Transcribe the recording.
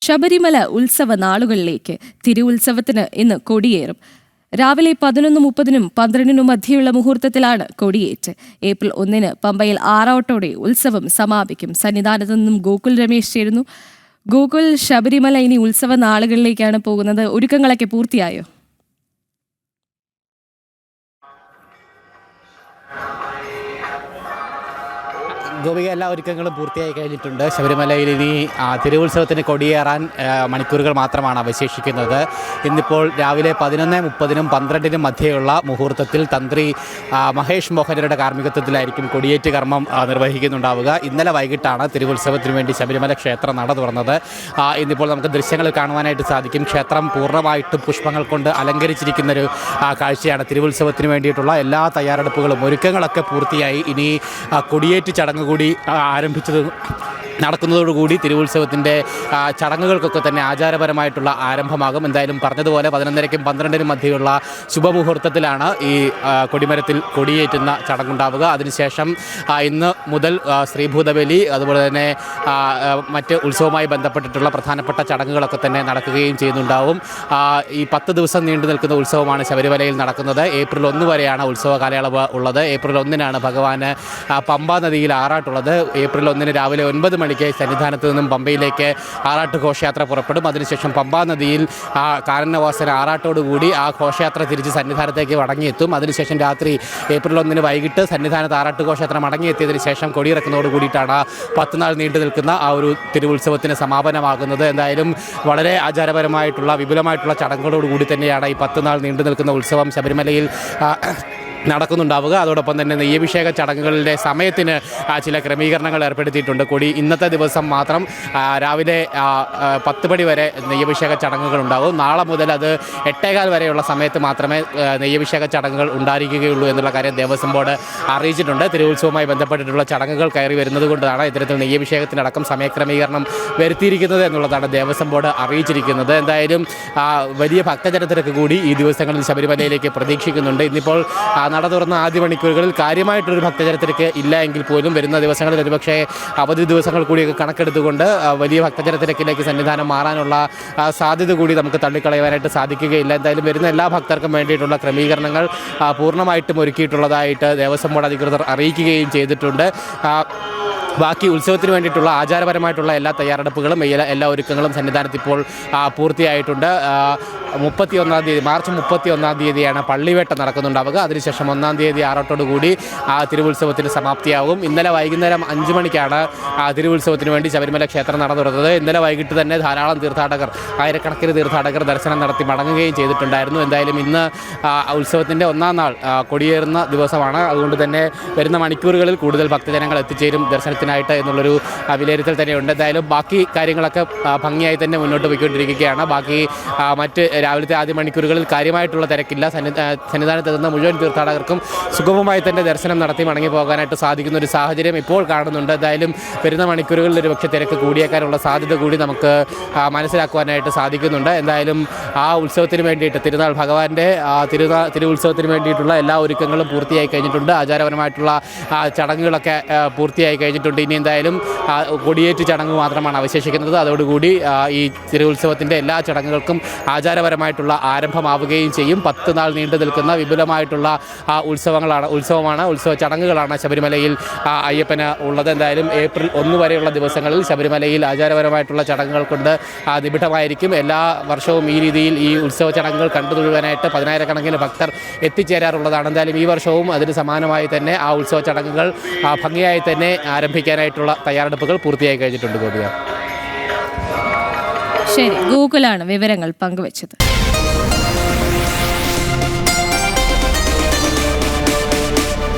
ശബരിമല ഉത്സവ നാളുകളിലേക്ക് തിരുവുത്സവത്തിന് ഇന്ന് കൊടിയേറും. രാവിലെ 11:30-നും 12-നും മധ്യയുള്ള മുഹൂർത്തത്തിലാണ് കൊടിയേറ്റ്. ഏപ്രിൽ 1-ന് പമ്പയിൽ ആറാട്ടോടെ ഉത്സവം സമാപിക്കും. സന്നിധാനത്തു നിന്നും ഗോകുൽ രമേശ് ചേരുന്നു. ഗോകുൽ, ശബരിമല ഇനി ഉത്സവ നാളുകളിലേക്കാണ് പോകുന്നത്. ഒരുക്കങ്ങളൊക്കെ പൂർത്തിയായോ? ഗോപിക, എല്ലാ ഒരുക്കങ്ങളും പൂർത്തിയായി കഴിഞ്ഞിട്ടുണ്ട്. ശബരിമലയിൽ ഇനി തിരുവുത്സവത്തിന് കൊടിയേറാൻ മണിക്കൂറുകൾ മാത്രമാണ് അവശേഷിക്കുന്നത്. ഇന്നിപ്പോൾ രാവിലെ 11:30-നും 12-നും മധ്യയുള്ള മുഹൂർത്തത്തിൽ തന്ത്രി മഹേഷ് മോഹനരുടെ കാർമ്മികത്വത്തിലായിരിക്കും കൊടിയേറ്റ് കർമ്മം നിർവഹിക്കുന്നുണ്ടാവുക. ഇന്നലെ വൈകിട്ടാണ് തിരുവുത്സവത്തിന് വേണ്ടി ശബരിമല ക്ഷേത്രം നട തുറന്നത്. ഇന്നിപ്പോൾ നമുക്ക് ദൃശ്യങ്ങൾ കാണുവാനായിട്ട് സാധിക്കും. ക്ഷേത്രം പൂർണ്ണമായിട്ടും പുഷ്പങ്ങൾ കൊണ്ട് അലങ്കരിച്ചിരിക്കുന്നൊരു കാഴ്ചയാണ്. തിരുവുത്സവത്തിന് വേണ്ടിയിട്ടുള്ള എല്ലാ തയ്യാറെടുപ്പുകളും ഒരുക്കങ്ങളൊക്കെ പൂർത്തിയായി. ഇനി കൊടിയേറ്റ് ചടങ്ങ് കൂടി നടക്കുന്നതോടുകൂടി തിരുവുത്സവത്തിൻ്റെ ചടങ്ങുകൾക്കൊക്കെ തന്നെ ആചാരപരമായിട്ടുള്ള ആരംഭമാകും. എന്തായാലും പറഞ്ഞതുപോലെ 11:30-നും 12-നും മധ്യയുള്ള ശുഭമുഹൂർത്തത്തിലാണ് ഈ കൊടിമരത്തിൽ കൊടിയേറ്റുന്ന ചടങ്ങുണ്ടാവുക. അതിനുശേഷം ഇന്ന് മുതൽ ശ്രീഭൂതബലി, അതുപോലെ തന്നെ മറ്റ് ഉത്സവവുമായി ബന്ധപ്പെട്ടിട്ടുള്ള പ്രധാനപ്പെട്ട ചടങ്ങുകളൊക്കെ തന്നെ നടക്കുകയും ചെയ്യുന്നുണ്ടാവും. ഈ 10 ദിവസം നീണ്ടു നിൽക്കുന്ന ഉത്സവമാണ് ശബരിമലയിൽ നടക്കുന്നത്. ഏപ്രിൽ 1 വരെയാണ് ഉത്സവ കാലയളവ് ഉള്ളത്. ഏപ്രിൽ 1-നാണ് ഭഗവാന് പമ്പാ നദിയിൽ ആറാട്ടുള്ളത്. ഏപ്രിൽ 1-ന് രാവിലെ 9 മണിക്ക് സന്നിധാനത്ത് നിന്നും പമ്പയിലേക്ക് ആറാട്ട് ഘോഷയാത്ര പുറപ്പെടും. അതിനുശേഷം പമ്പാ നദിയിൽ കാനനവാസന ആറാട്ടോടുകൂടി ആ ഘോഷയാത്ര തിരിച്ച് സന്നിധാനത്തേക്ക് മടങ്ങിയെത്തും. അതിനുശേഷം രാത്രി ഏപ്രിൽ 1-ന് വൈകിട്ട് സന്നിധാനത്ത് ആറാട്ട് ഘോഷയാത്ര മടങ്ങിയെത്തിയതിനു ശേഷം കൊടിയിറക്കുന്നതോട് കൂടിയിട്ടാണ് 10 നാൾ നീണ്ടു നിൽക്കുന്ന ആ ഒരു തിരുവുത്സവത്തിന് സമാപനമാകുന്നത്. എന്തായാലും വളരെ ആചാരപരമായിട്ടുള്ള വിപുലമായിട്ടുള്ള ചടങ്ങുകളോടുകൂടി തന്നെയാണ് ഈ 10 നാൾ നീണ്ടു നിൽക്കുന്ന ഉത്സവം ശബരിമലയിൽ നടക്കുന്നുണ്ടാവുക. അതോടൊപ്പം തന്നെ നെയ്യഭിഷേക ചടങ്ങുകളുടെ സമയത്തിന് ചില ക്രമീകരണങ്ങൾ ഏർപ്പെടുത്തിയിട്ടുണ്ട്. ഇന്നത്തെ ദിവസം മാത്രം രാവിലെ 10 മണി വരെ നെയ്യഭിഷേക ചടങ്ങുകൾ ഉണ്ടാകും. നാളെ മുതൽ അത് 8:15 വരെയുള്ള സമയത്ത് മാത്രമേ നെയ്യഭിഷേക ചടങ്ങുകൾ ഉണ്ടായിരിക്കുകയുള്ളൂ എന്നുള്ള കാര്യം ദേവസ്വം ബോർഡ് അറിയിച്ചിട്ടുണ്ട്. തിരുവുത്സവവുമായി ബന്ധപ്പെട്ടിട്ടുള്ള ചടങ്ങുകൾ കയറി വരുന്നത് കൊണ്ടാണ് ഇത്തരത്തിൽ നെയ്യഭിഷേകത്തിനടക്കം സമയക്രമീകരണം വരുത്തിയിരിക്കുന്നത് എന്നുള്ളതാണ് ദേവസ്വം ബോർഡ് അറിയിച്ചിരിക്കുന്നത്. എന്തായാലും വലിയ ഭക്തജനത്തിരക്ക് കൂടി ഈ ദിവസങ്ങളിൽ ശബരിമലയിലേക്ക് പ്രതീക്ഷിക്കുന്നുണ്ട്. ഇന്നിപ്പോൾ നട തുറന്ന ആദ്യ മണിക്കൂറുകളിൽ കാര്യമായിട്ടൊരു ഭക്തജനത്തിരക്ക് ഇല്ല എങ്കിൽ പോലും വരുന്ന ദിവസങ്ങളിൽ ഒരുപക്ഷെ അവധി ദിവസങ്ങൾ കൂടിയൊക്കെ കണക്കെടുത്തുകൊണ്ട് വലിയ ഭക്തജനത്തിരക്കിലേക്ക് സന്നിധാനം മാറാനുള്ള സാധ്യത കൂടി നമുക്ക് തള്ളിക്കളയാനായിട്ട് സാധിക്കുകയില്ല. എന്തായാലും വരുന്ന എല്ലാ ഭക്തർക്കും വേണ്ടിയിട്ടുള്ള ക്രമീകരണങ്ങൾ പൂർണ്ണമായിട്ടും ഒരുക്കിയിട്ടുള്ളതായിട്ട് ദേവസ്വം ബോർഡ് അധികൃതർ അറിയിക്കുകയും ചെയ്തിട്ടുണ്ട്. ബാക്കി ഉത്സവത്തിന് വേണ്ടിയിട്ടുള്ള ആചാരപരമായിട്ടുള്ള എല്ലാ തയ്യാറെടുപ്പുകളും എല്ലാ ഒരുക്കങ്ങളും സന്നിധാനത്ത് ഇപ്പോൾ പൂർത്തിയായിട്ടുണ്ട്. മാർച്ച് 31-ാം തീയതിയാണ് പള്ളിവേട്ട നടക്കുന്നുണ്ടാവുക. അതിനുശേഷം 1-ാം തീയതി ആറാട്ടോടുകൂടി തിരുവുത്സവത്തിന് സമാപ്തിയാകും. ഇന്നലെ വൈകുന്നേരം 5 മണിക്കാണ് തിരുവുത്സവത്തിന് വേണ്ടി ശബരിമല ക്ഷേത്രം നട തുറന്നത്. ഇന്നലെ വൈകിട്ട് തന്നെ ധാരാളം തീർത്ഥാടകർ, ആയിരക്കണക്കിന് തീർത്ഥാടകർ ദർശനം നടത്തി മടങ്ങുകയും ചെയ്തിട്ടുണ്ടായിരുന്നു. എന്തായാലും ഇന്ന് ഉത്സവത്തിൻ്റെ 1-ാം നാൾ കൊടിയേറുന്ന ദിവസമാണ്. അതുകൊണ്ട് തന്നെ വരുന്ന മണിക്കൂറുകളിൽ കൂടുതൽ ഭക്തജനങ്ങൾ എത്തിച്ചേരും ദർശനത്തിനായിട്ട് എന്നുള്ളൊരു വിലയിരുത്തൽ തന്നെയുണ്ട്. എന്തായാലും ബാക്കി കാര്യങ്ങളൊക്കെ ഭംഗിയായി തന്നെ മുന്നോട്ട് പോയിക്കൊണ്ടിരിക്കുകയാണ്. ബാക്കി മറ്റ് രാവിലത്തെ ആദ്യ മണിക്കൂറുകളിൽ കാര്യമായിട്ടുള്ള തിരക്കില്ല. സന്നിധാനത്തെത്തുന്ന മുഴുവൻ തീർത്ഥാടകർക്കും സുഗമമായി തന്നെ ദർശനം നടത്തി മടങ്ങി പോകാനായിട്ട് സാധിക്കുന്ന ഒരു സാഹചര്യം ഇപ്പോൾ കാണുന്നുണ്ട്. എന്തായാലും വരുന്ന മണിക്കൂറുകളിൽ ഒരുപക്ഷെ തിരക്ക് കൂടിയേക്കാനുള്ള സാധ്യത കൂടി നമുക്ക് മനസ്സിലാക്കുവാനായിട്ട് സാധിക്കുന്നുണ്ട്. എന്തായാലും ആ ഉത്സവത്തിന് വേണ്ടിയിട്ട് ഭഗവാന്റെ തിരുവുത്സവത്തിന് വേണ്ടിയിട്ടുള്ള എല്ലാ ഒരുക്കങ്ങളും പൂർത്തിയായി കഴിഞ്ഞിട്ടുണ്ട്. ആചാരപരമായിട്ടുള്ള ചടങ്ങുകളൊക്കെ പൂർത്തിയായി കഴിഞ്ഞിട്ടുണ്ട്. ഇനി എന്തായാലും കൊടിയേറ്റ് ചടങ്ങ് മാത്രമാണ് അവശേഷിക്കുന്നത്. അതോടുകൂടി ഈ തിരുവുത്സവത്തിൻ്റെ എല്ലാ ചടങ്ങുകൾക്കും ആചാരപരമായിട്ടുള്ള ആരംഭമാവുകയും ചെയ്യും. 10 നാൾ നീണ്ടു നിൽക്കുന്ന വിപുലമായിട്ടുള്ള ഉത്സവ ചടങ്ങുകളാണ് ശബരിമലയിൽ അയ്യപ്പന് ഉള്ളത്. എന്തായാലും ഏപ്രിൽ 1 വരെയുള്ള ദിവസങ്ങളിൽ ശബരിമലയിൽ ആചാരപരമായിട്ടുള്ള ചടങ്ങുകൾ കൊണ്ട് നിബിഡമായിരിക്കും. എല്ലാ വർഷവും ഈ രീതിയിൽ ഈ ഉത്സവ ചടങ്ങുകൾ കണ്ടു തൊഴുവാനായിട്ട് 10,000-കണക്കിന് ഭക്തർ എത്തിച്ചേരാറുള്ളതാണ്. എന്തായാലും ഈ വർഷവും അതിന് സമാനമായി തന്നെ ആ ഉത്സവ ചടങ്ങുകൾ ഭംഗിയായി തന്നെ ആരംഭിക്കാനായിട്ടുള്ള തയ്യാറെടുപ്പുകൾ പൂർത്തിയായി കഴിഞ്ഞിട്ടുണ്ട്. ഗോപിക, ശരി, ഗൂഗിളാണ് വിവരങ്ങൾ പങ്കുവച്ചത്.